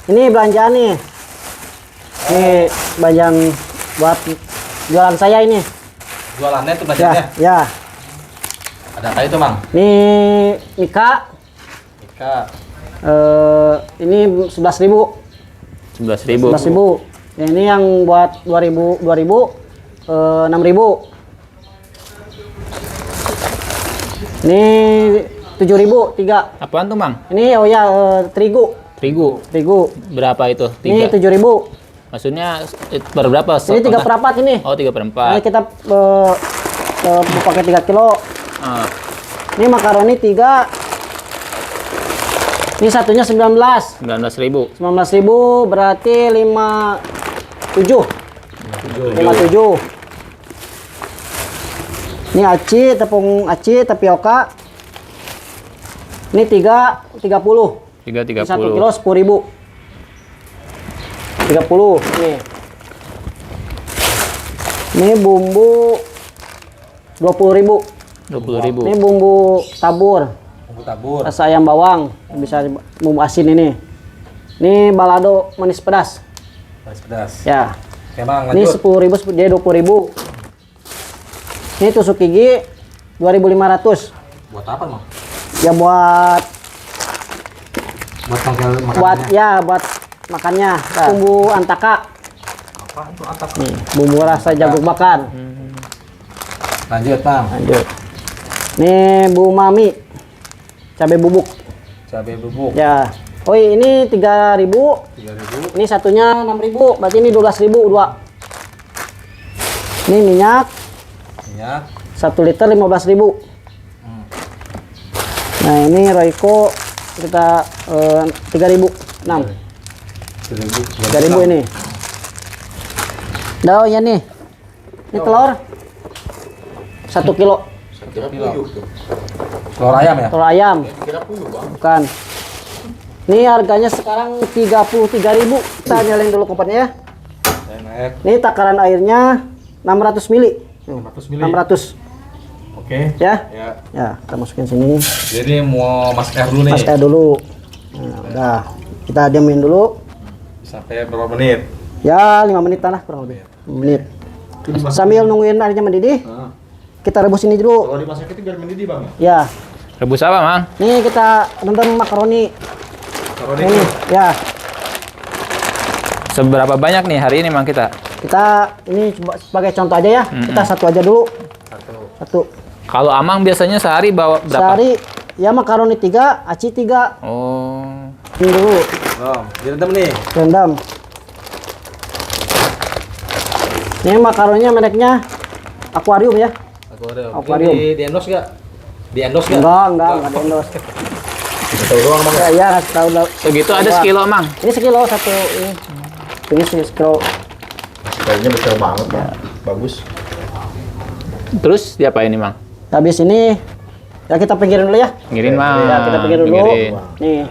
Ini belanjaan nih. Ini belanjaan buat jualan saya ini. Jualannya tuh belanjaannya? Ya. Ada apa itu, Mang? Ini Mika. Ini 11.000. 11.000. 11.000. Ini yang buat 2000 6.000. Ini 7.000 3. Apaan tuh, Mang? Ini terigu. Terigu. Berapa itu? 3. Ini 7.000. Maksudnya per berapa? Ini 3/4 ini. Oh, 3/4. Ini kita pakai 3 kilo. Ini makaroni 3. Ini satunya 19. 19.000. 19.000 berarti 57. 57. Ini tepung aci tapioka. Ini 30. 3.30. 1 kilo 10.000. 30 nih. Ini bumbu 20.000. 20.000. Ini bumbu tabur. Bumbu tabur. Rasa ayam bawang, bisa bumbu asin ini. Ini balado manis pedas. Manis pedas. Ya. Oke, Mang, Ini lanjut. 10.000 dia 20.000. Ini tusuk gigi 2.500. Buat apa, Mang? Ya buat makanannya. buat makannya. Nah, bumbu antaka. Apaan tuh atap? Nih, bumbu rasa jagung bakar. Lanjut, Mang. Lanjut. Ini bumbu mami. Cabai bubuk. Cabai bubuk. Ya. Oh, ini 3.000. 3.000. Ini satunya 6.000. Berarti ini 12.000 dua. Ini minyak. Minyak. 1 liter 15.000. Nah, ini Royco kita 3.000. 6. 3.000 ini. Dah, ya nih. Ini telur 1 kilo. 1 kilo. Telur ayam ya? Telur ayam. Bukan. Ini harganya sekarang 33.000. Kita nyalain dulu kompornya ya. Naik. Ini takaran airnya 600 mili. 600 mili. 600. Oke. Ya. Ya. Ya, kita masukin sini. Jadi mau masak air dulu nih. Masak air dulu. Nah, udah. Kita diamin dulu. Sampai berapa menit? Ya, 5 menitan lah kurang lebih. 5 menit. Sambil nungguin airnya mendidih, kita rebus ini dulu. Kalau dimasak itu biar mendidih, Bang. Ya. Rebus apa, Mang? Nih kita rendam makaroni. Taruh Ini, ini. ya. Seberapa banyak nih hari ini, Mang, kita? Kita ini coba sebagai contoh aja ya. Kita satu aja dulu. Satu. Kalau Amang biasanya sehari bawa berapa? Sehari ya makaroni 3, aci 3. Oh. Ini dulu Belum. Direndam nih. rendam. Ini makaroninya mereknya akuarium ya. Akuarium. Di endorse nggak? Di endorse nggak? Enggak di endorse. Tahu doang, Bang. Ya, ya kasih tahu. Segitu ada sekilo, Mang. Ini sekilo satu ini. Ini sekilo. Kayaknya besar banget, Bang. Bagus. Terus diapain nih, Mang? Habis ini ya kita pinggirin dulu ya. Pinggirin, Mang. Ya, kita pinggirin dulu. Pinggirin. Nih.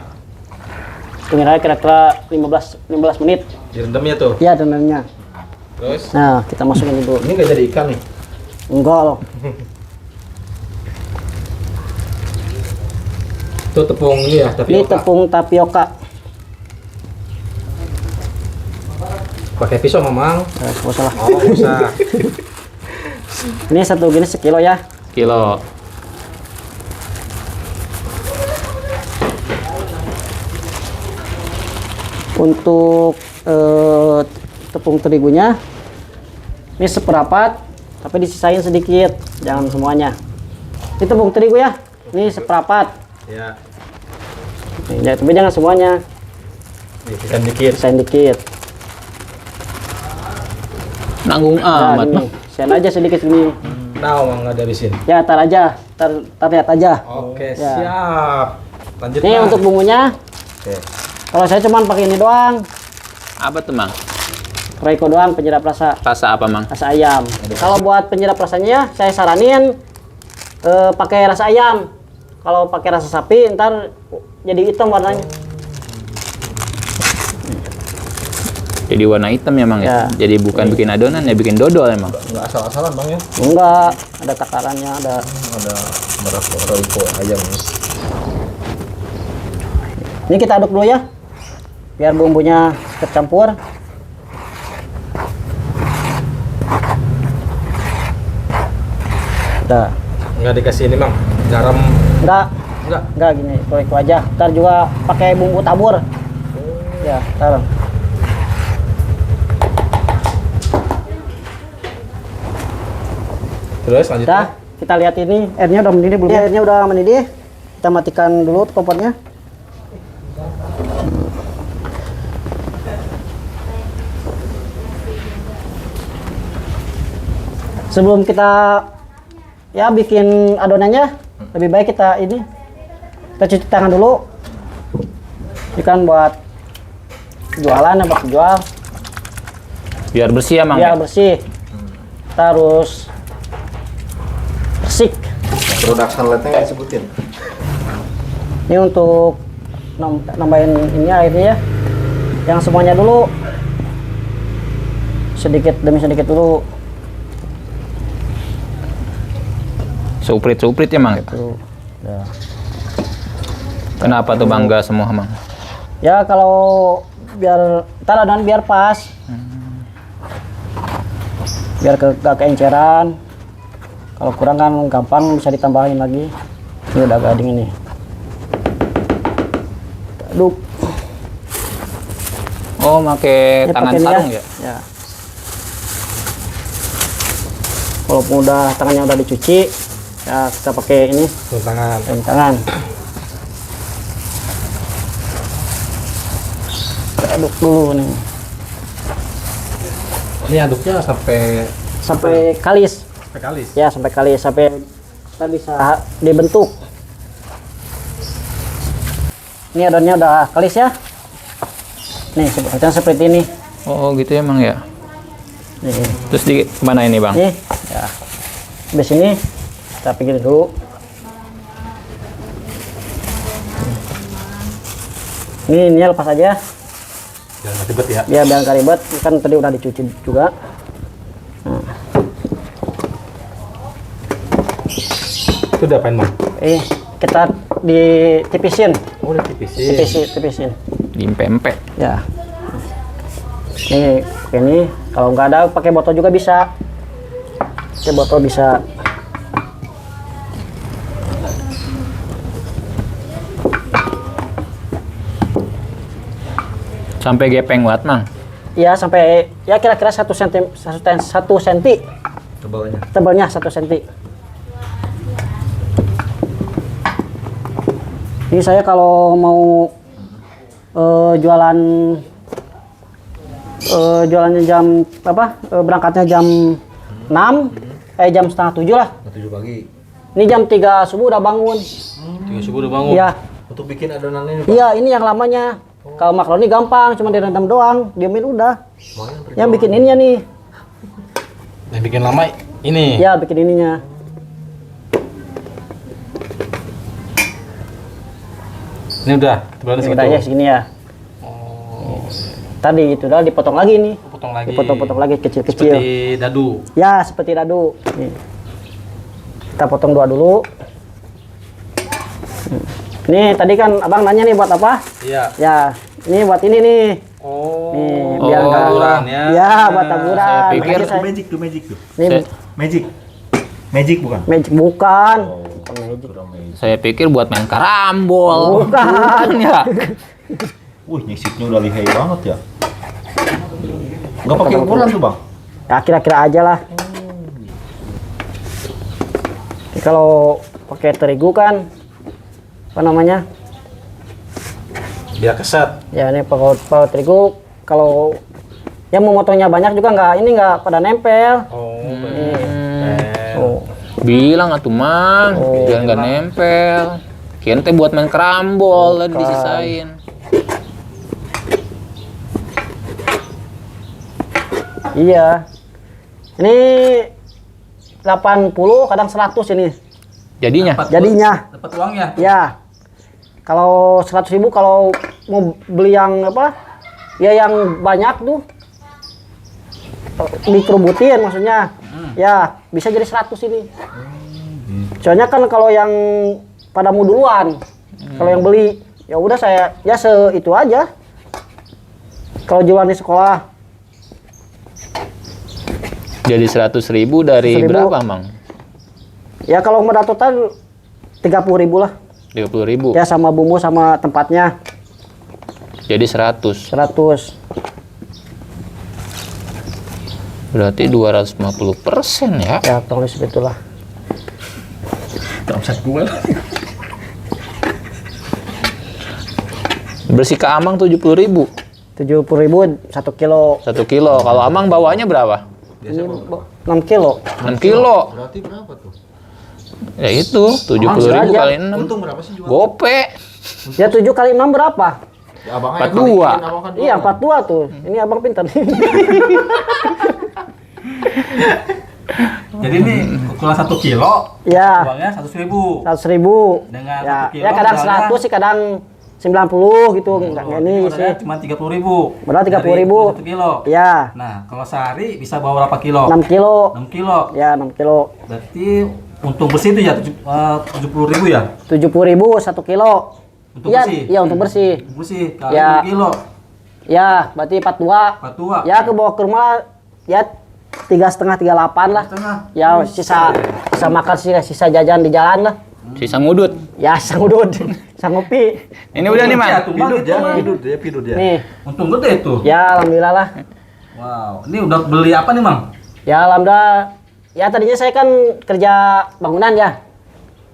Pinggir aja kira-kira 15 menit. Direndam ya tuh. Ya dananya. Terus? Nah, kita masukin dulu. Ini nggak jadi ikan nih. Enggak loh. Itu tepung ini ya, Ini tepung tapioka. Pakai pisau, Mamang. Nggak usah lah. Oh, bisa. Ini satu gini sekilo ya. Kilo. Untuk tepung terigunya ini seperapat, tapi disisain sedikit, jangan semuanya. Ini tepung terigu ya. Ini seperapat. Ya. Nih, ya, tapi jangan semuanya. Sisain dikit. Sisain dikit. Nanggung Nah, amat, ini. Mang. Sisain aja sedikit gini. Nah, Mang nggak habisin. Ya, tar aja. Tar lihat aja. Oke, Ya. siap. Lanjut. Ini Mang. untuk bumbunya. Oke. Kalau saya cuman pakai ini doang. Apa tuh, Mang? Royco doang penyedap rasa. Rasa apa, Mang? Rasa ayam. Kalau buat penyedap rasanya ya, saya saranin pakai rasa ayam. Kalau pakai rasa sapi ntar jadi hitam warnanya. Jadi warna hitam ya, Mang ya? Ya. Jadi bukan bikin adonan ya, bikin dodol emang. Nggak asal-asalan, Bang ya. Enggak, ada takarannya, ada. Ada merah Royco ayam. Ini kita aduk dulu ya. biar bumbunya tercampur. Udah. Nggak dikasih ini, Bang. Garam. Enggak gini, itu aja. Ntar juga pakai bumbu tabur. Ya, ntar. Terus lanjut. Udah, kita lihat ini airnya udah mendidih belum? Airnya udah mendidih. Kita matikan dulu kompornya. Sebelum kita ya bikin adonannya, lebih baik kita cuci tangan dulu. Ini kan buat jualan, buat jual. Biar bersih ya, Mang. Biar bersih. Kita harus bersih. Produk sunlightnya nggak disebutin. Ini untuk nambahin ini airnya ya. Yang semuanya dulu. Sedikit demi sedikit dulu. Suprit ya, Mang. Tuh. Ya. Kenapa tuh Bang nggak semua, Mang? Ya kalau biar ntar adonan biar pas. Biar gak keenceran. Kalau kurang kan gampang bisa ditambahin lagi. Ini udah gading ini. Aduk. Oh, pakai Ini tangan pakai ini sarung ya? Ya. Walaupun tangannya udah dicuci, ya kita pakai ini Tangan. tangan. Kita aduk dulu nih. Ini aduknya sampai Kalis. kalis. Ya, sampai kalis, sampai kita bisa dibentuk. Ini adonannya udah kalis ya. Nih, sebetulnya seperti ini. Oh, gitu ya, Mang ya. Nih, Terus di mana ini, Bang? nih. Ya. Di sini kita pikirin dulu. Ini lepas aja. Jangan nggak ribet ya. Biar nggak ribet, kan tadi udah dicuci juga. Nah. Itu udah apain, Bang? Kita ditipisin. Oh, udah tipisin. Tipisin. Diempe-empe. Ya. Ini kalau nggak ada pakai botol juga bisa. Pakai botol bisa. Sampai gepeng banget, Mang. Ya sampai ya kira-kira 1 senti Tebalnya. tebalnya 1 senti. Ini saya kalau mau jualannya jam berangkatnya jam 6 jam setengah 7 lah. 7 pagi. Ini jam 3 subuh udah bangun. 3 subuh udah bangun. Iya. Untuk bikin adonan ini, Pak. Iya, ini yang lamanya. Kalau makaroni gampang, cuma direndam doang, diemin udah. Yang bikin ininya nih. Yang bikin lama ini. Ya, bikin ininya. Ini udah, tebalannya Ini segitu. udah ya segini ya. Oh, Tadi itu udah dipotong lagi nih. potong lagi. Dipotong-potong lagi kecil-kecil. Seperti dadu. Ya, seperti dadu. Nih. Kita potong 2 dulu. Nih, tadi kan Abang nanya nih buat apa? Iya. Ya, ini buat ini nih. Oh. Nih, Oh, biar nggak- taburan ya. Ya, buat taburan. Saya pikir- Makanya Magic tuh magic. Ini Magic bukan? magic bukan. Bukan magic. Saya pikir buat main karambol. Bukan. Ya. Wih, nyisipnya udah lihai banget ya. Nggak pakai ukuran tuh, Bang? Ya, kira-kira aja lah. Ini kalau pakai terigu kan apa namanya? Biar keset. Ya, ini pakai terigu kalau yang memotongnya banyak juga nggak pada nempel. Oh. Oh. Bilang atuh, Mang. Biar nggak nempel. Kirain teh buat main karambol tadi disisain. Iya. Ini 80 kadang 100 ini. Jadinya. Jadinya. Dapat uangnya. Ya. Kalau 100.000 kalau mau beli yang apa? Ya yang banyak tuh. Dikerubutin maksudnya. Ya, bisa jadi 100 ini. Soalnya kan kalau yang padamu duluan. Kalau yang beli ya udah saya ya itu aja. Kalau jualan di sekolah Jadi 100.000 dari 100.000. berapa, Mang? ya kalau modal total 30.000 lah. 30.000. Ya sama bumbu sama tempatnya Jadi 100. 100. Berarti 250% ya. Ya kurang lebih segitulah. Omset gue. Bersih ke Amang 70.000. 70.000 1 kilo. 1 kilo. Kalau Amang bawanya berapa? Ini 6 kilo. 6 kilo. Berarti berapa tuh? Ya itu 70.000 aja. kali 6. Untung berapa sih jual? Gope. Ya 7 kali 6 berapa? Ya, abangnya 42. kaliin, abang kan Iya jualan. 42 tuh. Ini abang pintar. Jadi ini ukuran 1 kilo, Ya uangnya 100.000. 100.000. Dengan Ya, 1 kilo ya kadang modalnya- 100 sih, kadang 90 gitu. Enggak ini sih. Cuma 30.000. Modal 30.000. 1 kilo. Ya, Nah, kalau sehari bisa bawa berapa kilo? 6 kilo. 6 kilo. Ya 6 kilo. Berarti untung bersih itu ya 70.000 ya? 70.000 1 kilo. Untuk Iya, bersih? iya untuk bersih. Untung bersih. Kalau Ya. 6 kilo, Ya, berarti 42. 42. Ya ke bawah ke rumah ya 3,5 38 lah. Setengah. Ya sisa makan sisa jajan di jalan lah. Sisa ngudut. Ya sang udut, sang ngopi. Ini udah nih, Mang. Ya, tumbang Pidut itu, ya, Mang. pidut ya. Nih, Untung gede itu. ya alhamdulillah lah. Wow. Ini udah beli apa nih, Mang? Ya alhamdulillah. Ya tadinya saya kan kerja bangunan ya.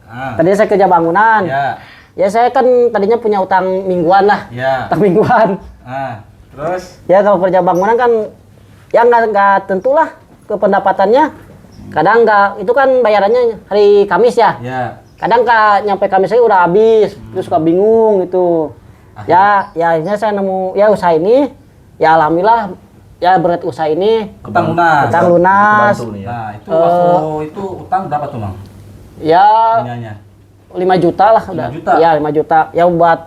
Ah. Tadinya saya kerja bangunan. Ya. Ya saya kan tadinya punya utang mingguan lah. Ya. Utang mingguan. Ah. Terus Ya kalau kerja bangunan kan ya nggak tentulah ke pendapatannya. Kadang nggak, itu kan bayarannya hari Kamis ya. ya. Kadang nyampe Kamis saya udah habis, terus suka bingung gitu. Ya akhirnya saya nemu ya usaha ini. Ya alhamdulillah ya berkat usaha ini Utang lunas. utang lunas. Kebantu nih ya. Nah, itu waktu itu utang berapa tuh, Mang? Ya Iniannya. 5 juta lah udah. 5 juta? Ya 5 juta. Ya buat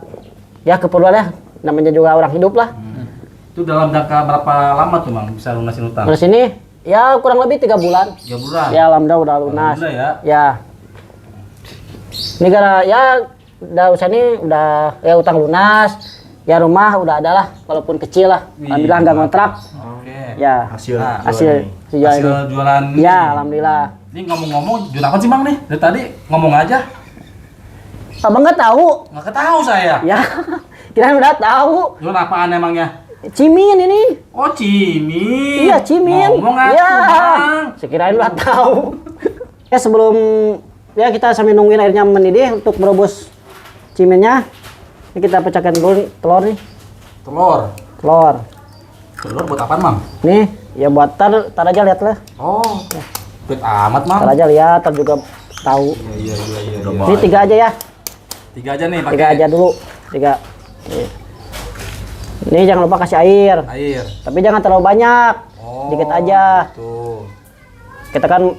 ya keperluannya, namanya juga orang hidup lah. Itu dalam jangka berapa lama tuh, Mang, bisa lunasin utang? Terus ini ya kurang lebih 3 bulan. 3 bulan. Ya alhamdulillah udah lunas. Alhamdulillah ya. Ya. Ini karena ya udah usaha ini udah ya utang lunas. Ya rumah udah ada lah, walaupun kecil lah. Wih, Alhamdulillah nggak ngontrak. Oke. Ya. Hasil Nah, Hasil jual Hasil ini. jualan ini. Ya alhamdulillah. Ini ngomong-ngomong, jualan apa sih, Mang nih? Dari tadi ngomong aja. Abang nggak tahu? Nggak ketahu saya. Ya. Kirain udah tahu. Jualan apaan emangnya? Cimin ini. Oh, Cimin. Iya, Cimin. Ngomong atuh, Ya. Mang. Sekirain udah tahu. Ya sebelum ya kita sambil nungguin airnya mendidih untuk merebus ciminnya. Ini kita pecahkan dulu telur nih. Telur. Telur. Telur buat apaan, Mang? Nih, ya buat tar aja lihat lah. Oh. Bet amat, Mang. Tar aja lihat, tar juga tahu. Iya. Udah Ini 3 aja ya. 3 aja nih pakai 3 aja dulu. 3. Nih. Ini jangan lupa kasih air. air. Tapi jangan terlalu banyak. Oh. Dikit aja. Tuh. Kita kan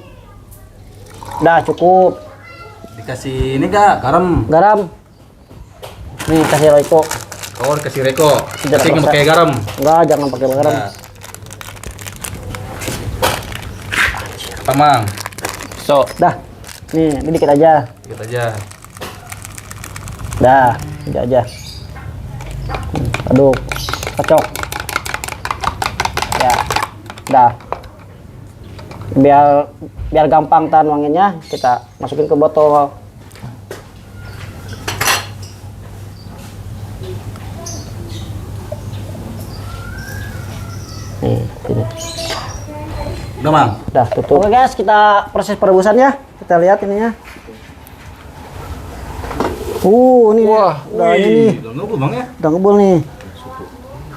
udah cukup. Dikasih ini enggak garam? Garam. Nih kasih Royco. Oh, dikasih reko. Tidak Tapi nggak usah. pakai garam. Enggak, jangan pakai garam. Nah. Apa, Mang? So, Dah. Nih, ini dikit aja. Dikit aja. Dah, dikit aja. Aduk. Kocok. Ya. Dah. Biar gampang tahan wanginya, kita masukin ke botol. Nih, sini. Udah, Mang. Dah, tutup. Oke guys, kita proses perebusannya. Kita lihat ininya. Ini Wah, udah ini nih. Udah ngebul, Bang ya? Udah ngebul nih.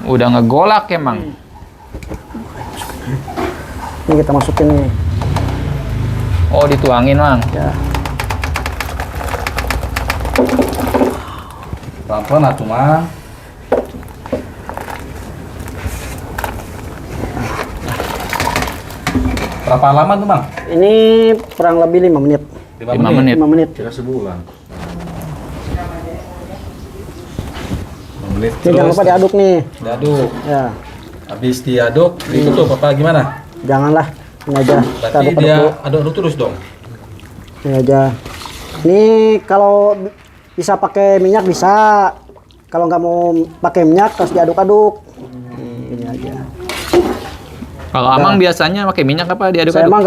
udah ngegolak emang. Ini kita masukin nih. Oh, dituangin, Mang. Ya. Pelan-pelan atuh, Mang. Berapa lama tuh, Bang? Ini kurang lebih 5 menit. 5 5 menit. 5 menit. Kira sebulan. 5 menit. Ini jangan lupa diaduk nih. Diaduk. Ya. Habis diaduk, ditutup apa gimana? Janganlah. Ini aja. Kita Berarti aduk-aduk dia dulu. aduk terus dong. Ini aja. Ini kalau bisa pakai minyak bisa. Kalau nggak mau pakai minyak harus diaduk-aduk. Ini aja. Kalau Amang biasanya pakai minyak apa Saya diaduk-aduk? emang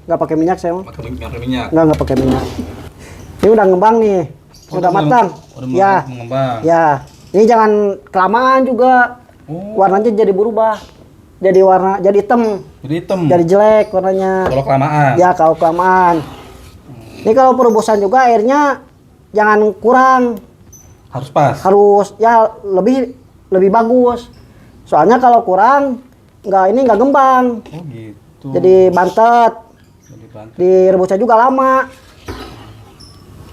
nggak pakai minyak saya. Pakai minyak. Nggak pakai minyak. Ini udah ngembang nih. Udah matang. Ya. Mengembang. Ya. Ini jangan kelamaan juga. Warnanya jadi berubah. Jadi warna jadi hitam. Jadi hitam. Jadi jelek warnanya. Kalau kelamaan. Ya, kalau kelamaan. Ini kalau perebusan juga airnya jangan kurang. Harus pas. Harus ya lebih bagus. Soalnya kalau kurang nggak gembang. Oh gitu. Jadi bantet. Jadi bantu. Direbusnya juga lama.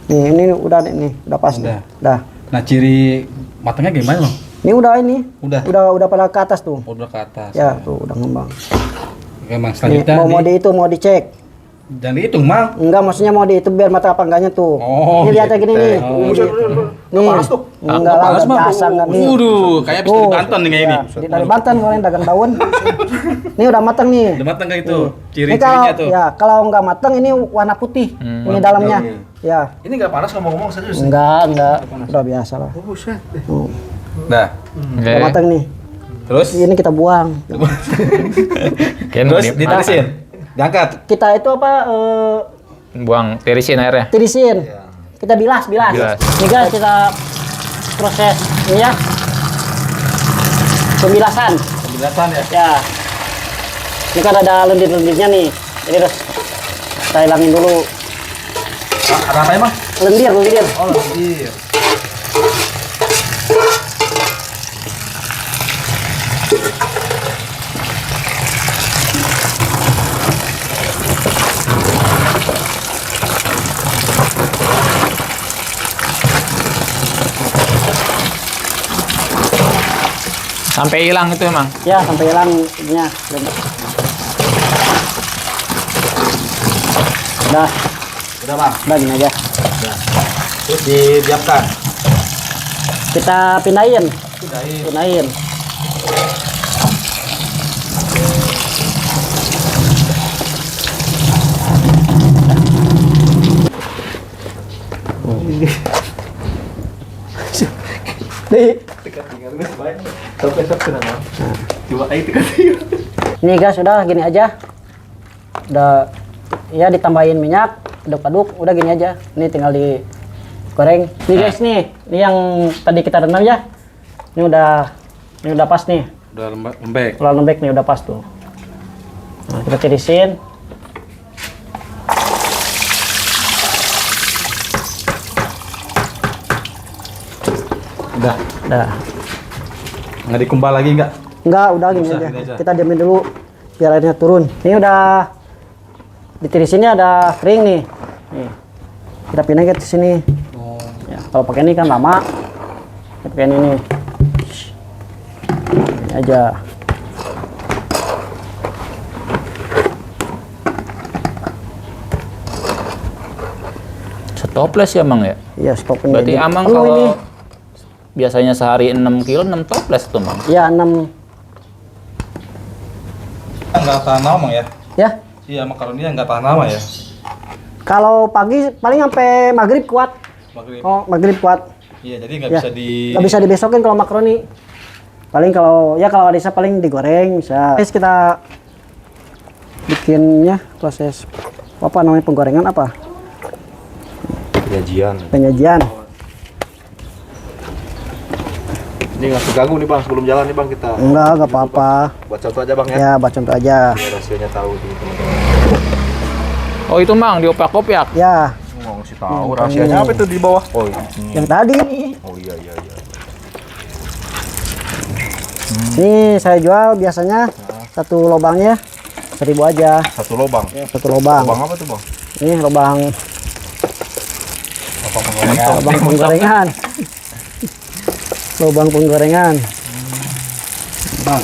Nih, ini udah pas Udah. nih. Udah. Nah, ciri matangnya gimana, Bang? Ini udah ini. Udah. Udah pada ke atas tuh. Udah ke atas. Ya, tuh udah ngembang. Oke, Bang. Nih, Selanjutnya mau dicek. jangan dihitung, Bang. Enggak, maksudnya mau dihitung biar mata apa enggaknya tuh. Oh, Ini lihat gitu. gini nih. Oh, Nih. Panas tuh. Enggak lah, panas, Bang. biasa enggak nih. Waduh, kayak bisa Tuh. di Banten nih kayak ini. Ya, dari Banten kemarin dagang daun. Ini udah matang nih. Udah matang kayak itu. Ini kalau Ciri-cirinya tuh. ya kalau nggak matang ini warna putih. Ini dalamnya. Ya. Ini nggak panas ngomong-ngomong serius. Enggak. Udah biasa lah. Dah. Oke. Udah matang nih. Terus Ini kita buang. Kayaknya terus ditirisin. Diangkat. Kita itu apa buang, tirisin airnya. tirisin. Kita bilas. Bilas. Ini guys kita proses ini ya. Pembilasan. Penjelasan ya. Ya. Ini kan ada lendir-lendirnya nih. Jadi terus kita hilangin dulu. Ada apa emang? Lendir. Oh, lendir. Sampai hilang itu emang. Ya, sampai hilang ininya. Udah, Udah, Bang. udah gini aja. Terus didiamkan. Kita pindahin. Pindahin. Nih. Nih guys, udah gini aja. Udah ya ditambahin minyak, aduk-aduk, udah gini aja. Ini tinggal digoreng. Nih guys nih, ini yang tadi kita rendam ya. Ini udah pas nih. Udah lembek. Udah lembek nih, udah pas tuh. Nah, kita tirisin. Udah. Udah. Nggak dikumbal lagi nggak? Enggak, udah gini Usah, aja. gini aja. Kita diamin dulu biar airnya turun. Ini udah ditirisinnya ada kering nih. Nih. Kita pindahin ke sini. Oh. Ya, kalau pakai ini kan lama. Kita pakai ini nih. Ini aja. Setoples ya, Mang ya? Iya, stop ini. Berarti Jadi Amang penuh kalau ini. biasanya sehari 6 kilo, 6 toples tuh, Mang. Ya, 6. Nggak tahan lama ya? Ya. Iya, makaroninya nggak tahan lama ya? Kalau pagi paling sampai maghrib kuat. Maghrib. Oh, maghrib kuat. Iya, jadi nggak Ya. bisa di. Nggak bisa dibesokin kalau makaroni. Paling kalau Adisa paling digoreng bisa. Terus kita bikinnya proses apa namanya penggorengan apa? Penyajian. Ini nggak keganggu nih bang, sebelum jalan nih bang kita. Enggak apa-apa. Buat contoh aja bang ya. Ya, buat contoh aja. Biar rasionya tahu tuh teman-teman. Oh, itu, Mang, diopak-opak. Ya, Mau ngasih tahu rahasianya apa itu di bawah? Oh ini. yang tadi nih. Oh iya. Ini saya jual biasanya satu lubangnya 1.000 aja. Satu lubang. Satu lubang. Lubang apa tuh bang? Ini lubang penggorengan. Lubang penggorengan. Bang,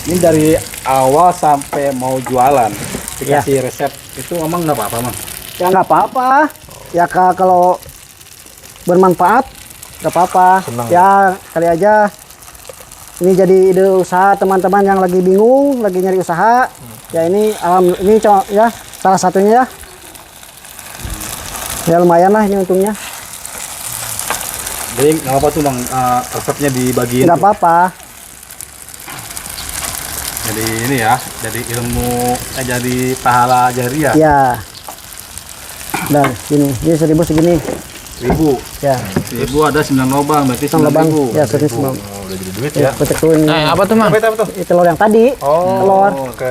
ini dari awal sampai mau jualan dikasih resep itu emang nggak apa-apa, Bang? Ya nggak apa-apa. Ya kalau bermanfaat nggak apa-apa. Senang. Ya kali aja ini jadi ide usaha teman-teman yang lagi bingung, lagi nyari usaha. Ya ini ini ya salah satunya ya. Ya lumayan lah ini untungnya. Jadi nggak apa tuh Bang, resepnya dibagiin. Nggak apa-apa. Jadi ini ya, jadi ilmu, jadi pahala jariah. Ya. Dan gini, ini 1000 segini. 1000. Ya. 1000 ada 9 lubang, berarti 9 lubang. 9.000. Ya, segini semua. Oh, udah jadi duit Ya, ya. petik tuh ini. Nah, apa tuh, Mang? Apa itu? Ini telur yang tadi. Telur. Oke.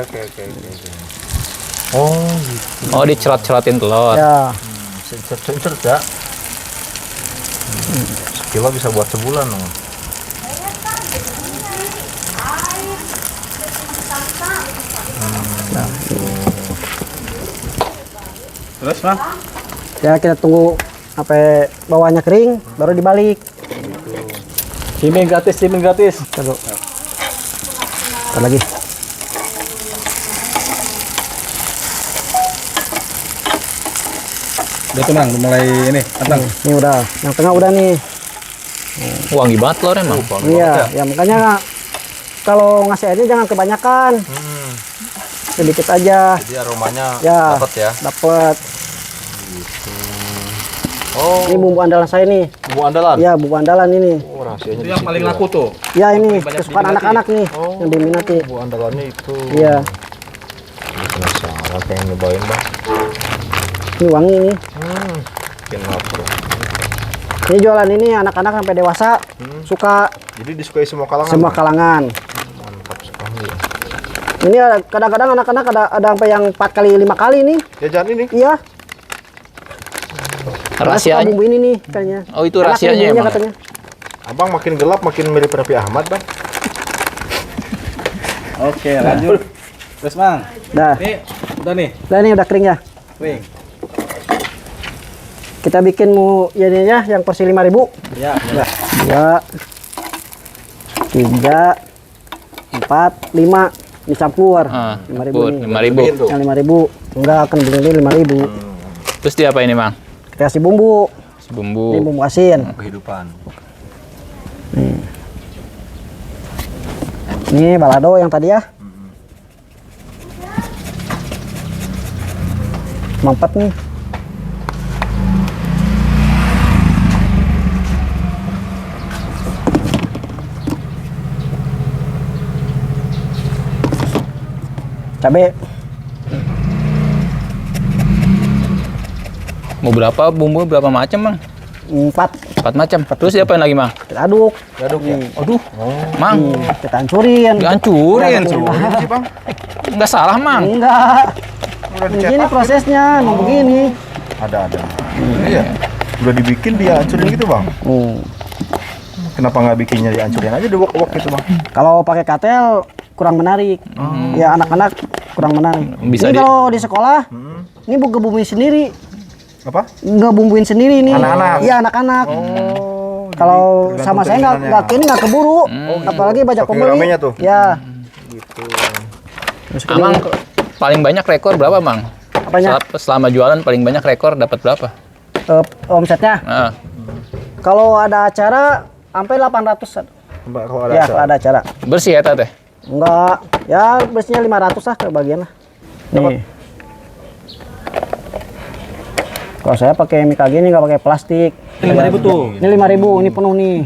Oh, gitu. Oh, dicerot-cerotin telur. Ya. Incert ya. Sekilo bisa buat sebulan dong. Terus, Bang? Ya, kita tunggu sampai bawahnya kering, baru dibalik. Ciming gratis. Taruh. Ntar lagi. Udah tuh, Bang, udah mulai ini, matang. Ini udah. Yang tengah udah nih. Wangi banget telur emang. Iya, ya makanya kalau ngasih airnya jangan kebanyakan. Sedikit aja. Jadi aromanya Ya. dapat ya. Dapat. Oh, Ini bumbu andalan saya nih. bumbu andalan. Ya, bumbu andalan ini. Oh, rahasianya Itu di yang situ paling ya. laku tuh. Ya, ini banyak kesukaan diminati. anak-anak nih yang diminati. Bumbu andalannya itu. Iya, Penasaran pengen nyobain, Bang. ini wangi nih. Bikin lapar. Ini jualan ini anak-anak sampai dewasa suka, Jadi disukai semua kalangan. semua Bang? kalangan. Mantap sekali. Ini kadang-kadang anak-anak ada sampai yang 4 kali 5 kali nih. Jajan ini. Iya. Karena suka Rahasianya. bumbu ini nih katanya. Oh, itu Enak rahasianya bumbunya emang. katanya. Abang makin gelap makin mirip Raffi Ahmad, Bang. Oke, lanjut. Terus, Bang. Dah. Ini udah nih, Nah, ini udah kering ya. kering. Kita bikin ya ini ya yang porsi 5.000. Ya, udah. 2 3 4 5 dicampur. 5.000 nih. 5.000. Yang 5.000 enggak akan beli ini 5.000. Terus dia apa ini, Mang? Kita kasih bumbu. Si bumbu. Ini bumbu asin. Kehidupan. Ini balado yang tadi ya. Mampet nih. Cabe. Mau berapa bumbu berapa macam, Mang? 4. 4 macam. Terus dia apa lagi, Mang? Kita aduk. Aduk ya. Aduh. Mang, Kita hancurin. dihancurin. Ini sih, Bang. Enggak salah, Mang. Enggak. Udah Begini prosesnya, mau begini. Ada. Iya. Udah dibikin dia hancurin gitu, Bang. Kenapa nggak bikinnya dihancurin aja diwok-wok gitu, Bang? Kalau pakai katel kurang menarik. Ya anak-anak kurang menarik. Bisa ini di- kalau di sekolah, ini ngebumbuin sendiri. Apa? Ngebumbuin sendiri ini. Anak-anak? Iya anak-anak. Oh. Kalau jadi sama tergantung saya nggak keinginannya. nggak keburu. Apalagi banyak Saking pembeli. ramenya tuh. Ya. Terus Amang paling banyak rekor berapa, Mang? apanya? Selama jualan paling banyak rekor dapat berapa? Omsetnya. Nah, Kalau ada acara sampai 800. Mbak, kalau ada Ya, acara. kalau ada acara. bersih ya, Teh? Enggak, ya biasanya 500 lah kebagian lah. Nih. Kalau saya pakai mic gini nggak pakai plastik. Ini 5.000 tuh. Ini 5.000, ini penuh nih.